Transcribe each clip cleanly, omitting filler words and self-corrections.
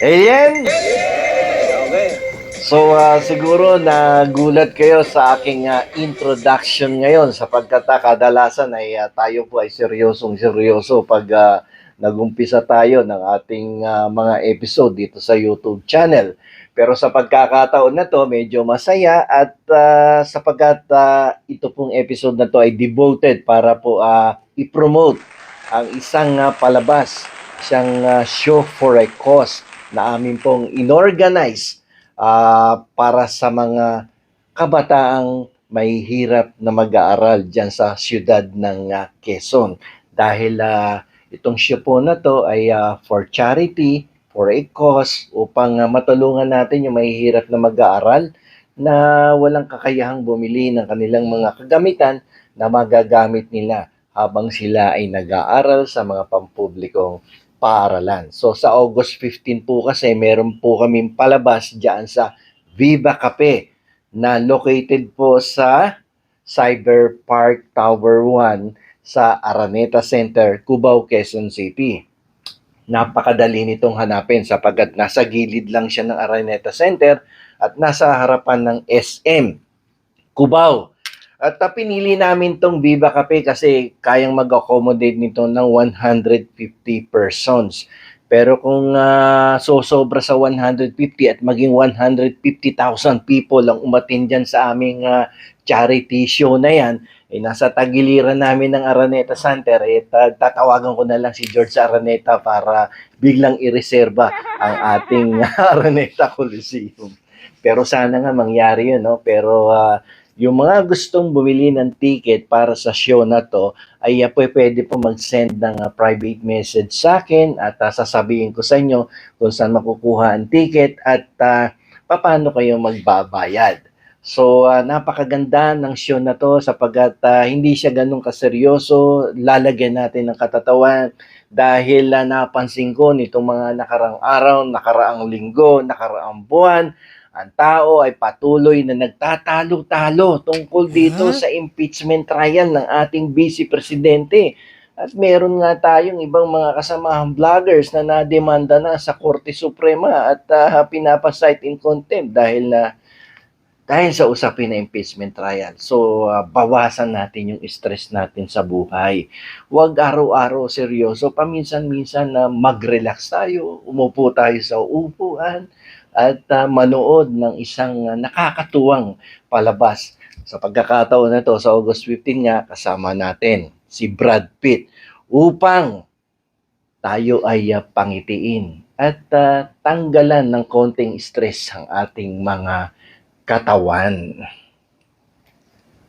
Ayan! Okay. So, siguro nagulat kayo sa aking introduction ngayon sapagkat kadalasan ay tayo po ay seryosong-seryoso pag nagumpisa tayo ng ating mga episode dito sa YouTube channel. Pero sa pagkakataon na to, medyo masaya at sapagkat ito pong episode na to ay devoted para po i-promote ang isang palabas, isang show for a cause na amin pong inorganize para sa mga kabataang may hirap na mag-aaral dyan sa siyudad ng Quezon. Dahil itong show po na to ay for charity, for a cause, upang matulungan natin yung may hirap na mag-aaral na walang kakayahang bumili ng kanilang mga kagamitan na magagamit nila habang sila ay nag-aaral sa mga pampublikong paaralan. So sa August 15 po kasi meron po kaming palabas diyan sa Viva Cafe na located po sa Cyber Park Tower 1 sa Araneta Center, Cubao, Quezon City. Napakadali nitong hanapin sapagkat nasa gilid lang siya ng Araneta Center at nasa harapan ng SM Cubao. At pinili namin tong Viva Cafe kasi kayang mag-accommodate nito ng 150 persons. Pero kung sosobra sa 150 at maging 150,000 people ang umatin dyan sa aming charity show na yan, nasa tagiliran namin ng Araneta Center, tatawagan ko na lang si George Araneta para biglang ireserba ang ating Araneta Coliseum. Pero sana nga mangyari yun, no? Pero yung mga gustong bumili ng ticket para sa show na to ay pwede po mag-send ng private message sa akin at sasabihin ko sa inyo kung saan makukuha ang ticket at paano kayo magbabayad. So, napakaganda ng show na to sapagkat hindi siya ganun kaseryoso. Lalagyan natin ng katatawan dahil napansin ko nitong mga nakarang araw, nakaraang linggo, nakaraang buwan, ang tao ay patuloy na nagtatalo-talo tungkol dito sa impeachment trial ng ating Vice Presidente. At meron nga tayong ibang mga kasamahang vloggers na nademanda na sa Korte Suprema at pinapasight in contempt dahil sa usapin na impeachment trial. So, bawasan natin yung stress natin sa buhay. Huwag araw-araw seryoso. Paminsan-minsan na mag-relax tayo, umupo tayo sa upuan, at manood ng isang nakakatuwang palabas. Sa pagkakataon na to, sa August 15 nga, kasama natin si Brad Pitt upang tayo ay pangitiin at tanggalan ng konting stress ang ating mga katawan.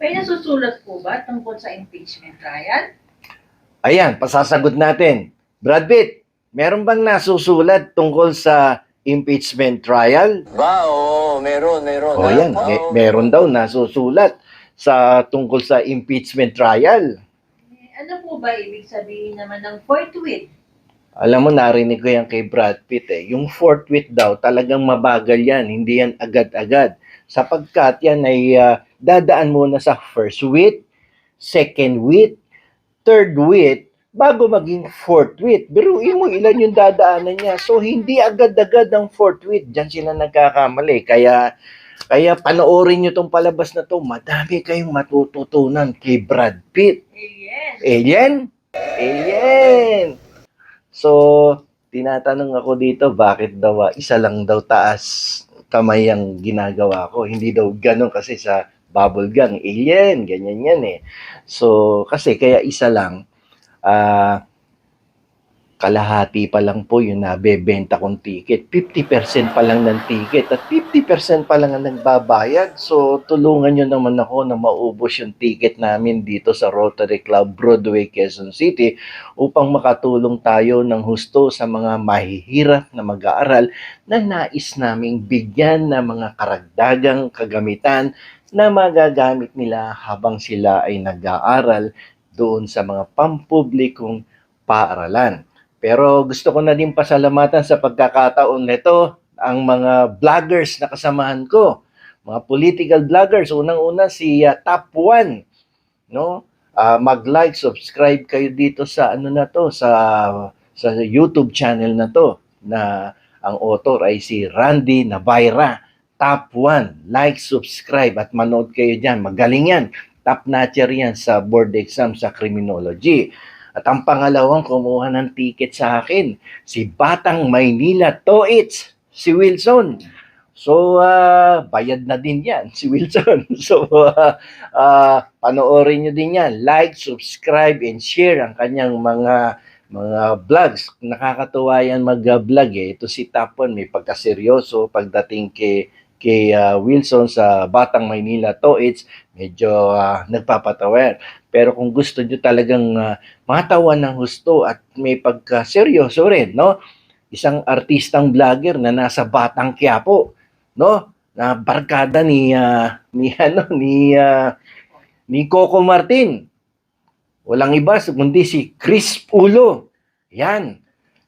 May nasusulat po ba tungkol sa impeachment trial? Ayan, pasasagot natin. Brad Pitt, meron bang nasusulat tungkol sa impeachment trial? Oo, meron. O yan, meron daw nasusulat sa tungkol sa impeachment trial. Ano po ba ibig sabihin naman ng forthwith? Alam mo, narinig ko yan kay Brad Pitt Yung forthwith daw, talagang mabagal yan. Hindi yan agad-agad. Sapagkat yan ay dadaan muna sa first with, second with, third with, bago maging fourth with. Biruin mo ilan yung dadaanan niya. So, hindi agad-agad ang fourth with. Diyan sila nagkakamali. Kaya panoorin nyo tong palabas na to. Madami kayong matututunan kay Brad Pitt. Alien. Alien? Alien! So, tinatanong ako dito, bakit daw isa lang daw taas kamay ang ginagawa ko? Hindi daw ganun kasi sa bubble gang, alien, ganyan yan eh. So, kasi kaya isa lang, kalahati pa lang po yung nabebenta kong ticket. 50% pa lang ng ticket at 50% pa lang ang nagbabayad. So, tulungan nyo naman ako na maubos yung ticket namin dito sa Rotary Club Broadway, Quezon City upang makatulong tayo ng husto sa mga mahihirap na mag-aaral na nais naming bigyan ng mga karagdagang kagamitan na magagamit nila habang sila ay nag-aaral doon sa mga pampublikong paaralan. Pero gusto ko na din pasalamatan sa pagkakataon nito ang mga vloggers na kasamahan ko. Mga political vloggers, unang-una si Top 1, no? Mag-like, subscribe kayo dito sa ano na to, sa YouTube channel na to na Ang author ay si Randy Navarra. Top 1. Like, subscribe at manood kayo dyan. Magaling yan. Top notcher yan sa board exam sa criminology. At ang pangalawang kumuha ng ticket sa akin, si Batang Maynila Toits, si Wilson. So, bayad na din yan, si Wilson. So, panoorin nyo din yan. Like, subscribe, and share ang kanyang mga vlogs. Nakakatuwa yan mag-vlog eh. Ito si Top 1, may pagkaseryoso pagdating kay Wilson sa Batang Maynila Toits, medyo nagpapatawa. Pero kung gusto nyo talagang matawan ng husto at may pagkaseryoso rin, no? Isang artistang vlogger na nasa Batang Quiapo, no? Na barkada ni Coco Martin. Walang iba kundi si Chris Ulo. Yan.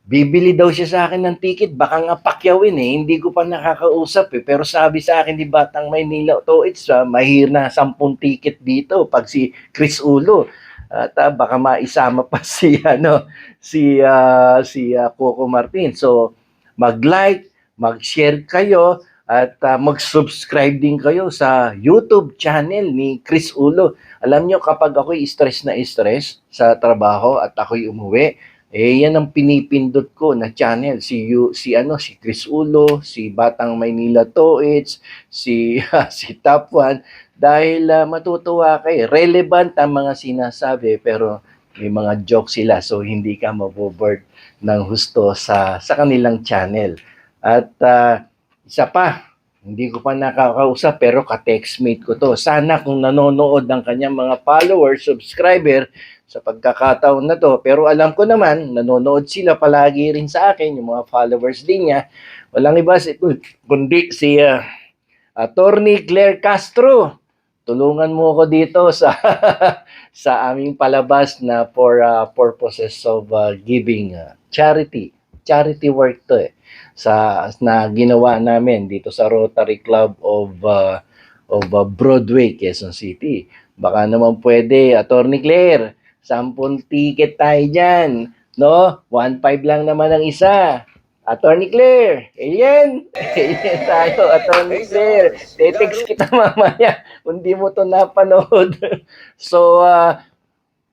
Bibili daw siya sa akin ng ticket, baka nga pakyawin eh, hindi ko pa nakakausap eh. Pero sabi sa akin ni Batang Maynila, it's mahirap na 10 ticket dito pag si Chris Ulo. At baka maisama pa si Coco Martin. So mag-like, mag-share kayo at mag-subscribe din kayo sa YouTube channel ni Chris Ulo. Alam nyo, kapag ako'y stress sa trabaho at ako'y umuwi, yan ang pinipindot ko na channel. Si Chris Ulo, si Batang Maynila Toits, si Top 1. Dahil matutuwa kayo. Relevant ang mga sinasabi, pero may mga joke sila. So, hindi ka maboboard ng husto sa kanilang channel. At isa pa, hindi ko pa nakakausap, pero ka-textmate ko to. Sana kung nanonood ng kanyang mga followers, subscriber, sa pagkakataon na to. Pero alam ko naman, nanonood sila palagi rin sa akin, yung mga followers din niya. Walang iba kundi si Attorney Claire Castro. Tulungan mo ako dito sa sa aming palabas na for purposes of giving charity. Charity work to eh. Na ginawa namin dito sa Rotary Club of Broadway, Quezon City. Baka naman pwede, Attorney Claire, 10 ticket tayo dyan. No? 1.5 lang naman ang isa. Attorney Claire, alien tayo, Attorney Claire. Te-text kita mamaya kung di mo to napanood. So,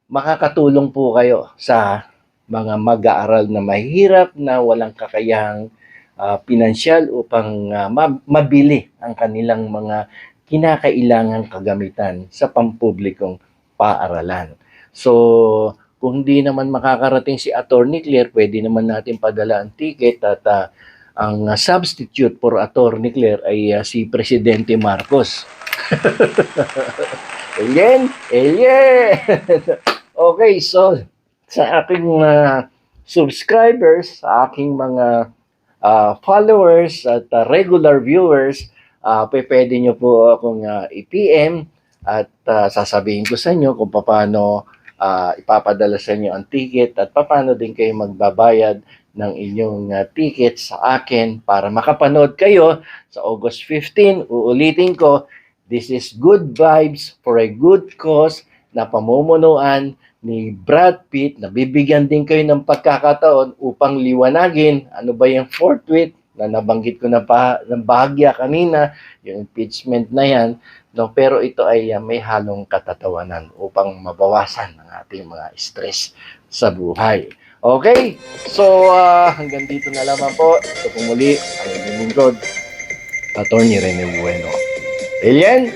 makakatulong po kayo sa mga mag-aaral na mahirap, na walang kakayahang pinansyal upang mabili ang kanilang mga kinakailangang kagamitan sa pampublikong paaralan. So, kung hindi naman makakarating si Attorney Claire, pwede naman natin padala ang ticket at ang substitute for Attorney Claire ay si Presidente Marcos. Alien! Okay, so sa aking subscribers, sa aking mga followers at regular viewers, pwede nyo po akong i-PM at sasabihin ko sa inyo kung paano ipapadala sa inyo ang ticket at paano din kayo magbabayad ng inyong ticket sa akin para makapanood kayo sa August 15. Uulitin ko, this is good vibes for a good cause na pamumunuan ni Brad Pitt. Nabibigyan din kayo ng pagkakataon upang liwanagin ano ba yung forthwith na nabanggit ko na ng bahagya kanina, yung impeachment na yan. No, pero ito ay may halong katatawanan upang mabawasan ang ating mga stress sa buhay. Okay? So, hanggang dito na lamang po. Ito po muli ang inyong lingkod, Attorney Rene Bueno. Alien!